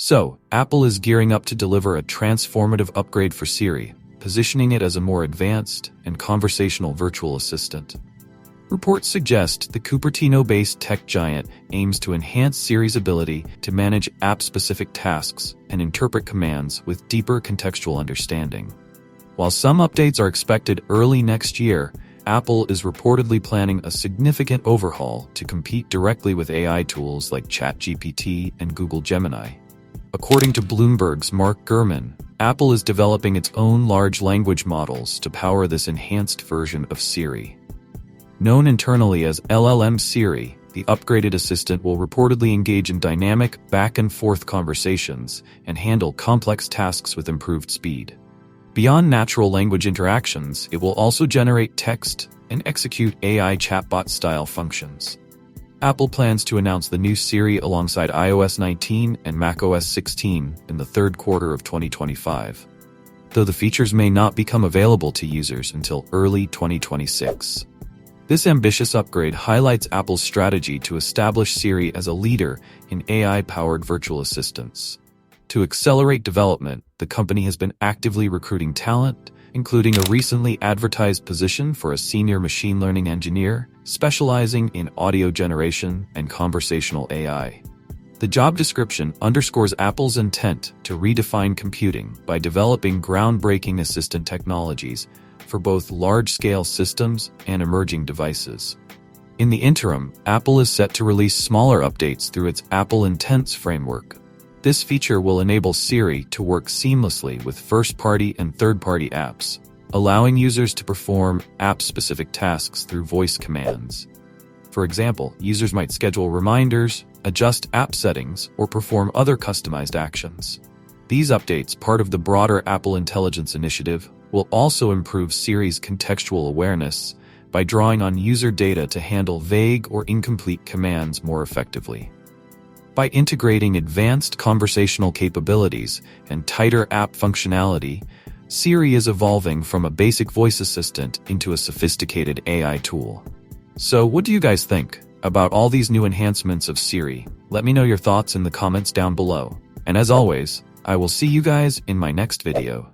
So, Apple is gearing up to deliver a transformative upgrade for Siri, positioning it as a more advanced and conversational virtual assistant. Reports suggest the Cupertino-based tech giant aims to enhance Siri's ability to manage app-specific tasks and interpret commands with deeper contextual understanding. While some updates are expected early next year, Apple is reportedly planning a significant overhaul to compete directly with AI tools like ChatGPT and Google Gemini. According to Bloomberg's Mark Gurman, Apple is developing its own large language models to power this enhanced version of Siri. Known internally as LLM Siri, the upgraded assistant will reportedly engage in dynamic, back-and-forth conversations and handle complex tasks with improved speed. Beyond natural language interactions, it will also generate text and execute AI chatbot-style functions. Apple plans to announce the new Siri alongside iOS 19 and macOS 16 in the third quarter of 2025, though the features may not become available to users until early 2026. This ambitious upgrade highlights Apple's strategy to establish Siri as a leader in AI-powered virtual assistants. To accelerate development, the company has been actively recruiting talent, including a recently advertised position for a senior machine learning engineer specializing in audio generation and conversational AI. The job description underscores Apple's intent to redefine computing by developing groundbreaking assistant technologies for both large-scale systems and emerging devices. In the interim, Apple is set to release smaller updates through its Apple Intents framework. This feature will enable Siri to work seamlessly with first-party and third-party apps, allowing users to perform app-specific tasks through voice commands. For example, users might schedule reminders, adjust app settings, or perform other customized actions. These updates, part of the broader Apple Intelligence Initiative, will also improve Siri's contextual awareness by drawing on user data to handle vague or incomplete commands more effectively. By integrating advanced conversational capabilities and tighter app functionality, Siri is evolving from a basic voice assistant into a sophisticated AI tool. So, what do you guys think about all these new enhancements of Siri? Let me know your thoughts in the comments down below. And as always, I will see you guys in my next video.